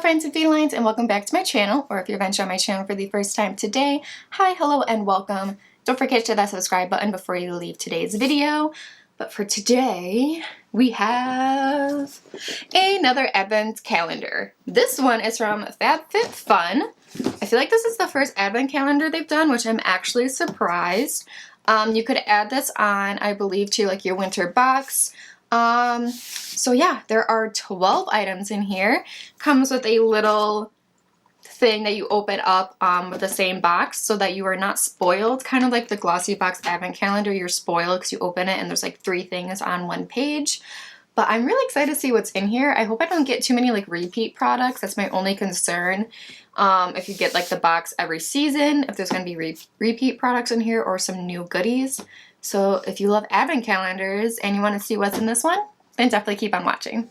friends and felines, and welcome back to my channel, or if you're venturing on my channel for the first time today, hi, hello, and welcome. Don't forget to hit that subscribe button before you leave today's video. But for today, we have another advent calendar. This one is from FabFitFun. I feel like this is the first advent calendar they've done, which I'm actually surprised. You could add this on, I believe, to like your winter box. So yeah, there are 12 items in here. Comes with a little thing that you open up with the same box so that you are not spoiled. Kind of like the Glossy Box Advent Calendar, you're spoiled because you open it and there's like 3 things on one page. But I'm really excited to see what's in here. I hope I don't get too many like repeat products. That's my only concern. If you get like the box every season, if there's going to be repeat products in here or some new goodies. So if you love advent calendars and you want to see what's in this one, then definitely keep on watching.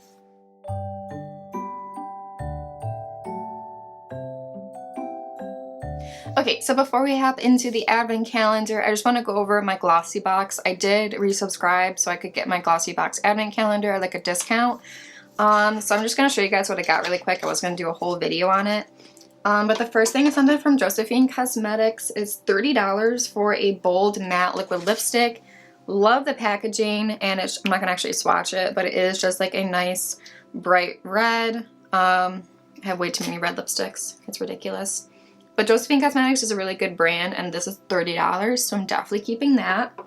Okay, so before we hop into the advent calendar, I just want to go over my Glossy Box. I did resubscribe so I could get my Glossy Box advent calendar at like a discount. So I'm just going to show you guys what I got really quick. I was going to do a whole video on it. But the first thing is something from Josephine Cosmetics. It's $30 for a bold matte liquid lipstick. Love the packaging, and I'm not going to actually swatch it, but it is just like a nice bright red. I have way too many red lipsticks. It's ridiculous. But Josephine Cosmetics is a really good brand, and this is $30, so I'm definitely keeping that.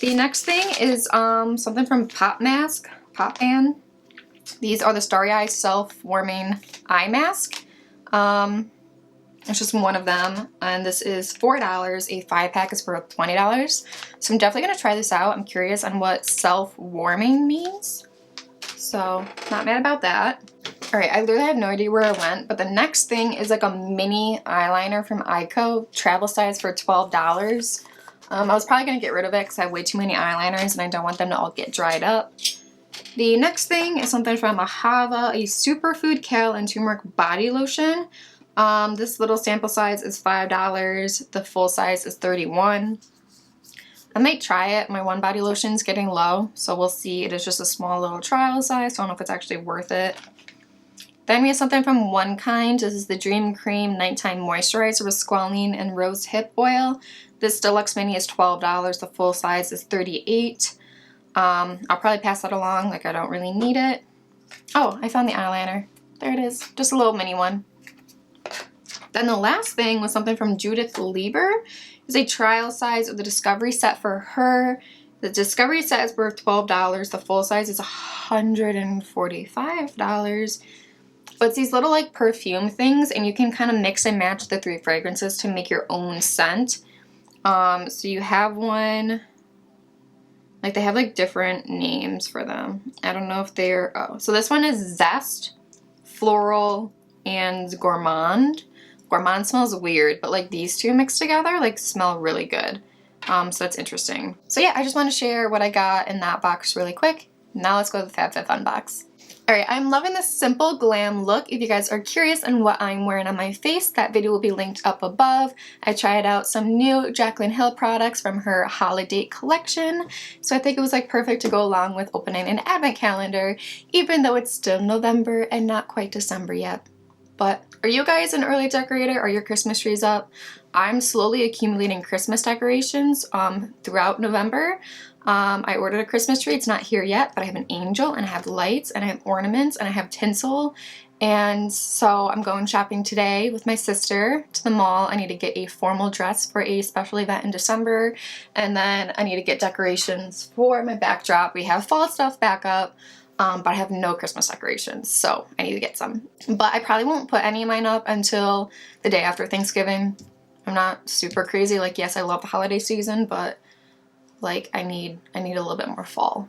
The next thing is something from Pop Ban. These are the Starry Eye Self-Warming Eye Mask. It's just one of them, and this is $4. A 5-pack is for $20. So I'm definitely going to try this out. I'm curious on what self-warming means. So not mad about that. Alright, I literally have no idea where I went, but the next thing is like a mini eyeliner from Ico, travel size for $12. I was probably going to get rid of it because I have way too many eyeliners and I don't want them to all get dried up. The next thing is something from Ahava, a superfood kale and turmeric body lotion. This little sample size is $5. The full size is $31. I might try it. My one body lotion is getting low, so we'll see. It is just a small little trial size, so I don't know if it's actually worth it. Then we have something from One Kind. This is the Dream Cream Nighttime Moisturizer with Squalene and Rose Hip Oil. This deluxe mini is $12. The full size is $38. I'll probably pass that along, like I don't really need it. Oh, I found the eyeliner. There it is. Just a little mini one. Then the last thing was something from Judith Lieber. It's a trial size of the Discovery set for her. The Discovery set is worth $12. The full size is $145. But it's these little like perfume things, and you can kind of mix and match the 3 fragrances to make your own scent. So you have one, like they have like different names for them. I don't know if they're, oh, so this one is Zest, Floral, and Gourmand. Gourmand smells weird, but like these two mixed together like smell really good. So that's interesting. So yeah, I just want to share what I got in that box really quick. Now let's go to the FabFitFun box. Alright, I'm loving this simple glam look. If you guys are curious on what I'm wearing on my face, that video will be linked up above. I tried out some new Jaclyn Hill products from her holiday collection, so I think it was like perfect to go along with opening an advent calendar, even though it's still November and not quite December yet. But are you guys an early decorator? Are your Christmas trees up? I'm slowly accumulating Christmas decorations throughout November. I ordered a Christmas tree. It's not here yet, but I have an angel, and I have lights, and I have ornaments, and I have tinsel. And so I'm going shopping today with my sister to the mall. I need to get a formal dress for a special event in December, and then I need to get decorations for my backdrop. We have fall stuff back up, but I have no Christmas decorations, so I need to get some. But I probably won't put any of mine up until the day after Thanksgiving. I'm not super crazy. Like, yes, I love the holiday season, but like I need a little bit more fall.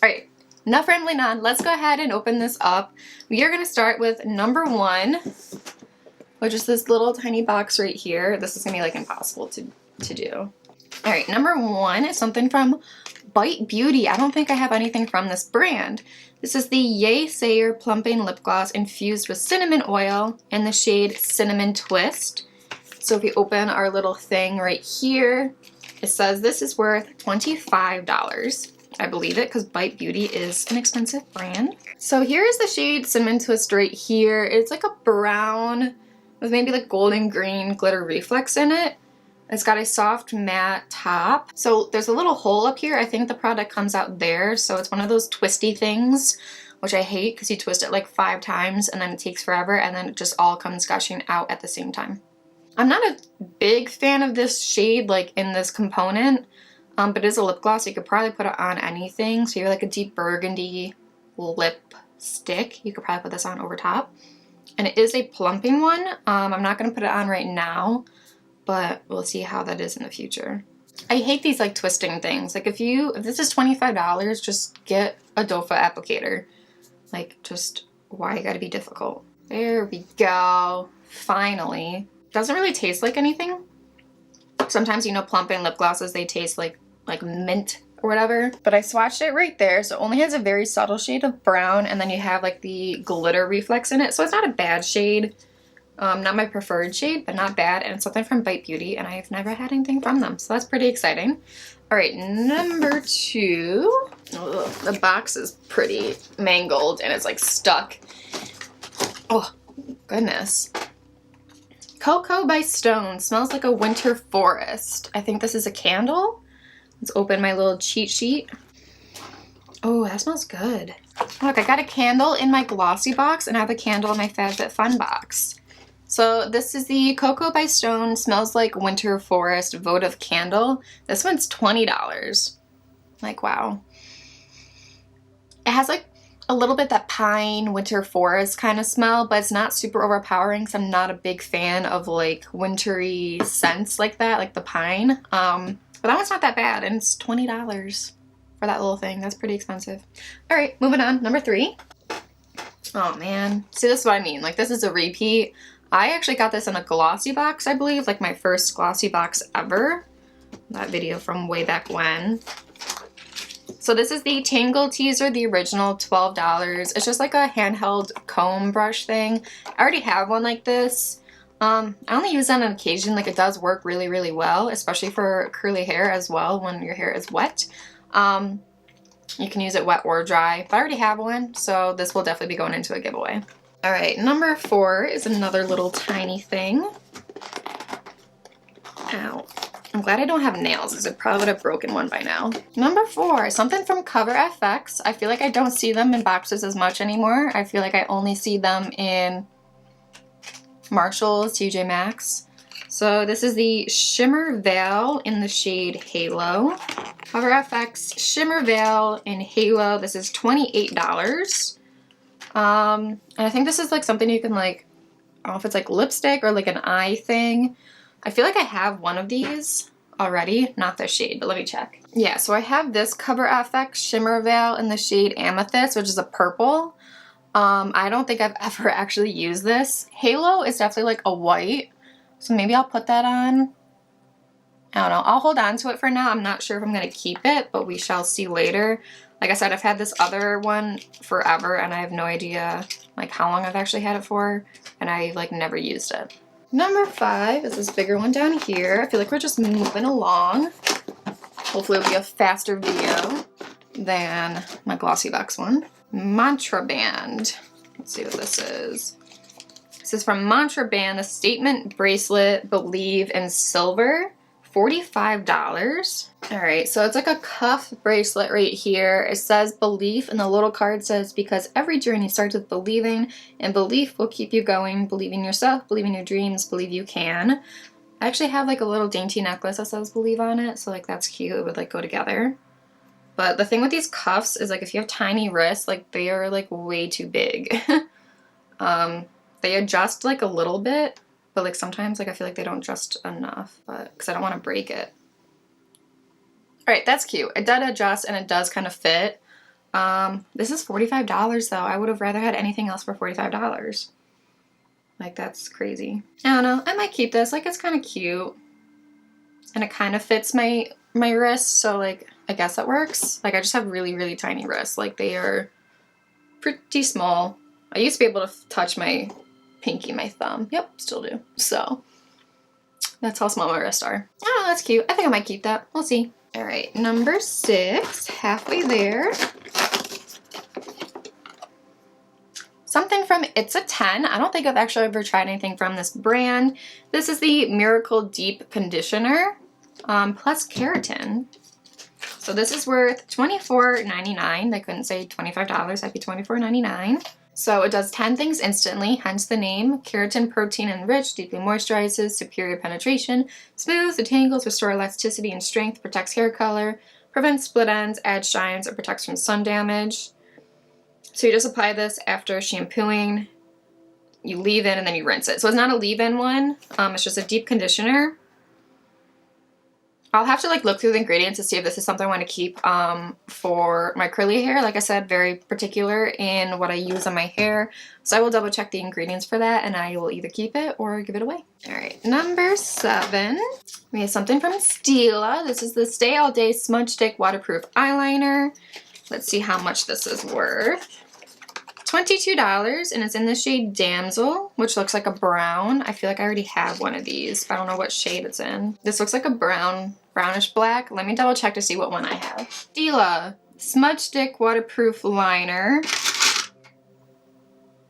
Alright, enough rambling on. Let's go ahead and open this up. We are going to start with number 1, which is this little tiny box right here. This is going to be like impossible to do. Alright, number 1 is something from Bite Beauty. I don't think I have anything from this brand. This is the Yay Sayer Plumping Lip Gloss infused with cinnamon oil in the shade Cinnamon Twist. So if you open our little thing right here, it says this is worth $25. I believe it because Bite Beauty is an expensive brand. So here is the shade Cinnamon Twist right here. It's like a brown with maybe like golden green glitter reflex in it. It's got a soft matte top. So there's a little hole up here. I think the product comes out there. So it's one of those twisty things, which I hate because you twist it like 5 times and then it takes forever and then it just all comes gushing out at the same time. I'm not a big fan of this shade like in this component, but it is a lip gloss. So you could probably put it on anything. So you're like a deep burgundy lipstick. You could probably put this on over top. And it is a plumping one. I'm not going to put it on right now, but we'll see how that is in the future. I hate these like twisting things. Like if this is $25, just get a doe foot applicator. Like just why you gotta be difficult? There we go. Finally. Doesn't really taste like anything. Sometimes, you know, plumping lip glosses, they taste like mint or whatever. But I swatched it right there. So it only has a very subtle shade of brown and then you have like the glitter reflex in it. So it's not a bad shade. Not my preferred shade, but not bad. And it's something from Bite Beauty and I've never had anything from them. So that's pretty exciting. All right, number 2. Ugh, the box is pretty mangled and it's like stuck. Oh, goodness. Cocoa by Stone. Smells like a winter forest. I think this is a candle. Let's open my little cheat sheet. Oh, that smells good. Look, I got a candle in my glossy box and I have a candle in my FabFitFun box. So this is the Cocoa by Stone Smells Like Winter Forest Votive Candle. This one's $20. Like, wow. It has like a little bit that pine winter forest kind of smell, but it's not super overpowering because I'm not a big fan of like wintry scents like that, like the pine. But that one's not that bad and it's $20 for that little thing. That's pretty expensive. All right, moving on. Number 3. Oh man. See, this is what I mean. Like this is a repeat. I actually got this in a glossy box, I believe, like my first glossy box ever. That video from way back when. So this is the Tangle Teaser, the original, $12. It's just like a handheld comb brush thing. I already have one like this. I only use that on occasion. Like it does work really, really well, especially for curly hair as well when your hair is wet. You can use it wet or dry, but I already have one, so this will definitely be going into a giveaway. All right, number 4 is another little tiny thing. Ow. I'm glad I don't have nails because I probably would have broken one by now. Number 4, something from Cover FX. I feel like I don't see them in boxes as much anymore. I feel like I only see them in Marshalls, TJ Maxx. So this is the Shimmer Veil in the shade Halo. Cover FX Shimmer Veil in Halo. This is $28. And I think this is like something you can like, I don't know if it's like lipstick or like an eye thing. I feel like I have one of these already, not this shade, but let me check. Yeah, so I have this Cover FX Shimmer Veil in the shade Amethyst, which is a purple. I don't think I've ever actually used this. Halo is definitely like a white, so maybe I'll put that on. I don't know. I'll hold on to it for now. I'm not sure if I'm going to keep it, but we shall see later. Like I said, I've had this other one forever and I have no idea like how long I've actually had it for, and I like never used it. Number 5 is this bigger one down here. I feel like we're just moving along. Hopefully it'll be a faster video than my glossy box one. Mantra Band. Let's see what this is. This is from Mantra Band, a statement bracelet, Believe in silver. $45. All right, so it's like a cuff bracelet right here. It says belief, and the little card says, because every journey starts with believing, and belief will keep you going. Believe in yourself, believe in your dreams, believe you can. I actually have like a little dainty necklace that says believe on it, so like that's cute. It would like go together. But the thing with these cuffs is like if you have tiny wrists, like they are like way too big. They adjust like a little bit, but like sometimes like I feel like they don't adjust enough, but because I don't want to break it. All right, that's cute. It does adjust and it does kind of fit. This is $45 though. I would have rather had anything else for $45. Like that's crazy. I don't know. I might keep this. Like it's kind of cute, and it kind of fits my wrist. So like I guess that works. Like I just have really, really tiny wrists. Like they are pretty small. I used to be able to touch my pinky, my thumb. Yep, still do. So that's how small my wrists are. Oh, that's cute. I think I might keep that. We'll see. All right, number 6, halfway there. Something from It's a 10. I don't think I've actually ever tried anything from this brand. This is the Miracle Deep Conditioner plus Keratin. So this is worth $24.99. They couldn't say $25. That'd be $24.99. So it does 10 things instantly, hence the name. Keratin protein enriched, deeply moisturizes, superior penetration, smooths, detangles, restores elasticity and strength, protects hair color, prevents split ends, adds shines, or protects from sun damage. So you just apply this after shampooing, you leave in, and then you rinse it. So it's not a leave-in one, it's just a deep conditioner. I'll have to like look through the ingredients to see if this is something I want to keep for my curly hair. Like I said, very particular in what I use on my hair. So I will double check the ingredients for that and I will either keep it or give it away. All right, number 7. We have something from Stila. This is the Stay All Day Smudge Stick Waterproof Eyeliner. Let's see how much this is worth. $22, and it's in the shade Damsel, which looks like a brown. I feel like I already have one of these, but I don't know what shade it's in. This looks like a brownish black. Let me double check to see what one I have. Stila Smudge Stick Waterproof Liner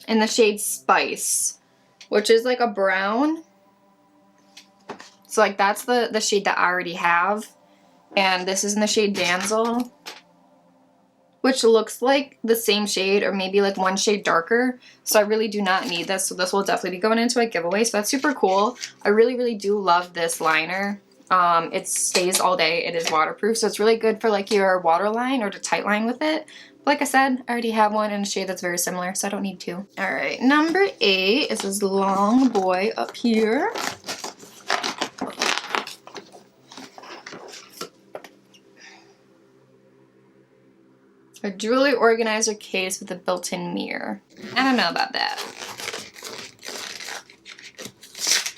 in the shade Spice, which is like a brown. So like that's the shade that I already have. And this is in the shade Damsel, which looks like the same shade or maybe like one shade darker. So I really do not need this. So this will definitely be going into a giveaway. So that's super cool. I really, really do love this liner. It stays all day. It is waterproof. So it's really good for like your waterline or to tight line with it. But like I said, I already have one in a shade that's very similar. So I don't need two. All right, number 8 is this long boy up here. A jewelry organizer case with a built-in mirror. I don't know about that.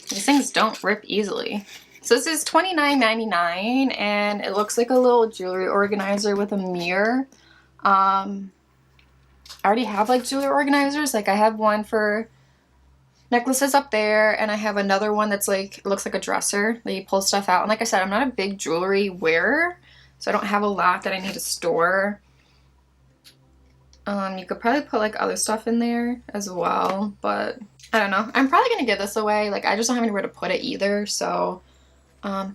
These things don't rip easily. So this is $29.99 and it looks like a little jewelry organizer with a mirror. I already have like jewelry organizers. Like I have one for necklaces up there and I have another one that's like, it looks like a dresser that you pull stuff out. And like I said, I'm not a big jewelry wearer, so I don't have a lot that I need to store. You could probably put like other stuff in there as well, but I don't know. I'm probably gonna give this away. Like I just don't have anywhere to put it either, so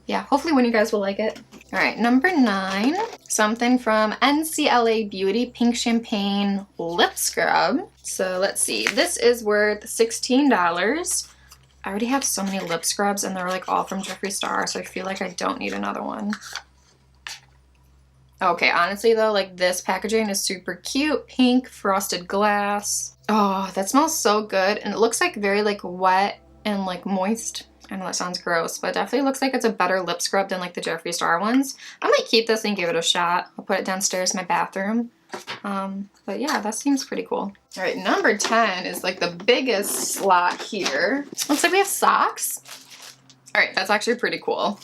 yeah, hopefully one of you guys will like it. All right, number 9, something from NCLA Beauty Pink Champagne Lip Scrub. So let's see, this is worth $16. I already have so many lip scrubs and they're like all from Jeffree Star, so I feel like I don't need another one. Okay, honestly though, like this packaging is super cute. Pink frosted glass. Oh, that smells so good. And it looks like very like wet and like moist. I know that sounds gross, but it definitely looks like it's a better lip scrub than like the Jeffree Star ones. I might keep this and give it a shot. I'll put it downstairs in my bathroom. But yeah, that seems pretty cool. All right, number 10 is like the biggest slot here. Looks like we have socks. All right, that's actually pretty cool.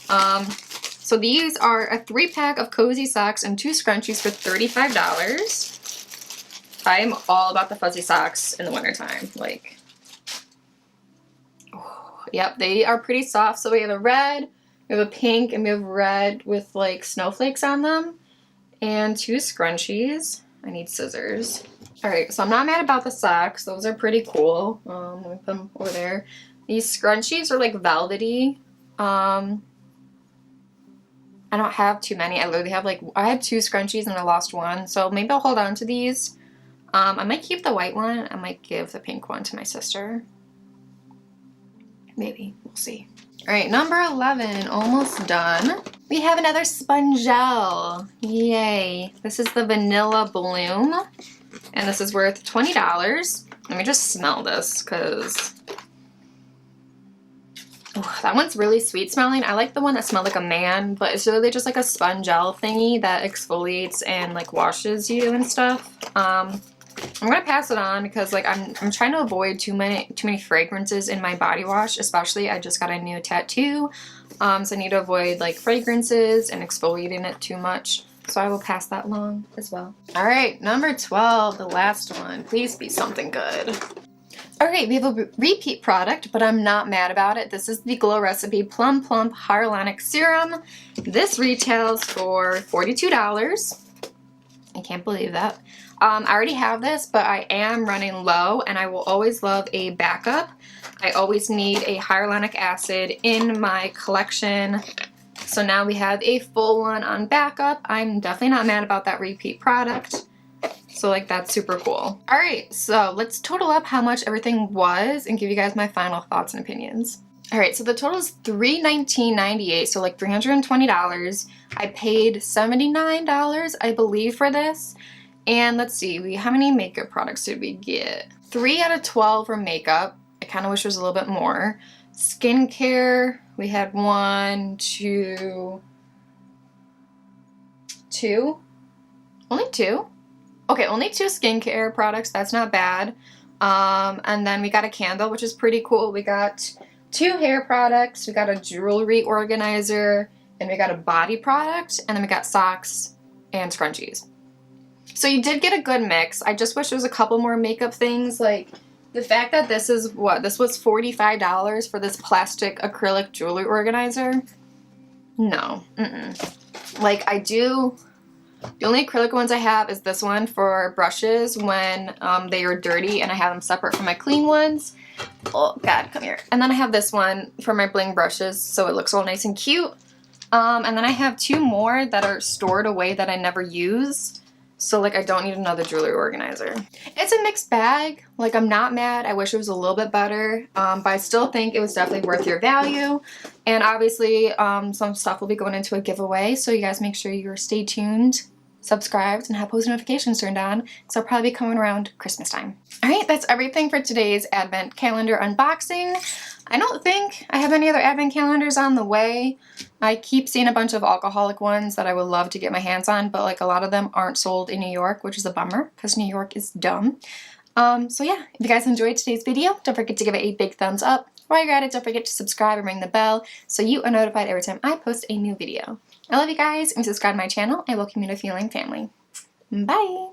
So these are a 3-pack of cozy socks and 2 scrunchies for $35. I am all about the fuzzy socks in the wintertime. Like, oh, yep, they are pretty soft. So we have a red, we have a pink, and we have red with like snowflakes on them. And 2 scrunchies. I need scissors. All right, so I'm not mad about the socks. Those are pretty cool. Let me put them over there. These scrunchies are like velvety. I don't have too many. I literally have like, I had 2 scrunchies and I lost one. So maybe I'll hold on to these. I might keep the white one. I might give the pink one to my sister. Maybe, we'll see. All right, number 11, almost done. We have another sponge gel. Yay. This is the Vanilla Bloom. And this is worth $20. Let me just smell this because oh, that one's really sweet smelling. I like the one that smelled like a man, but it's really just like a sponge gel thingy that exfoliates and like washes you and stuff. I'm gonna pass it on because like I'm trying to avoid too many fragrances in my body wash, especially I just got a new tattoo. So I need to avoid like fragrances and exfoliating it too much. So I will pass that along as well. All right, number 12, the last one. Please be something good. Alright, we have a repeat product, but I'm not mad about it. This is the Glow Recipe Plum Harlonic Serum. This retails for $42. I can't believe that. I already have this, but I am running low, and I will always love a backup. I always need a hyaluronic acid in my collection. So now we have a full one on backup. I'm definitely not mad about that repeat product. So like that's super cool. Alright, so let's total up how much everything was and give you guys my final thoughts and opinions. Alright, so the total is $319.98, so like $320. I paid $79, I believe, for this. And let's see, how many makeup products did we get? 3 out of 12 were makeup. I kind of wish there was a little bit more. Skincare, we had 1, 2, only 2? Okay, only 2 skincare products, that's not bad. And then we got a candle, which is pretty cool. We got 2 hair products, we got a jewelry organizer, and we got a body product, and then we got socks and scrunchies. So you did get a good mix. I just wish there was a couple more makeup things, like the fact that this is this was $45 for this plastic acrylic jewelry organizer. No, Like the only acrylic ones I have is this one for brushes when they are dirty, and I have them separate from my clean ones. Oh God, come here. And then I have this one for my bling brushes, so it looks all nice and cute. And then I have 2 more that are stored away that I never use. So like I don't need another jewelry organizer. It's a mixed bag. Like I'm not mad. I wish it was a little bit better. But I still think it was definitely worth your value. And obviously some stuff will be going into a giveaway. So you guys make sure you're stay tuned, subscribed, and have post notifications turned on, because I'll probably be coming around Christmas time. Alright, that's everything for today's advent calendar unboxing. I don't think I have any other advent calendars on the way. I keep seeing a bunch of alcoholic ones that I would love to get my hands on, but like a lot of them aren't sold in New York, which is a bummer because New York is dumb. So yeah, if you guys enjoyed today's video, don't forget to give it a big thumbs up. While you're at it, don't forget to subscribe and ring the bell so you are notified every time I post a new video. I love you guys, and subscribe to my channel. I welcome you to Feline family. Bye!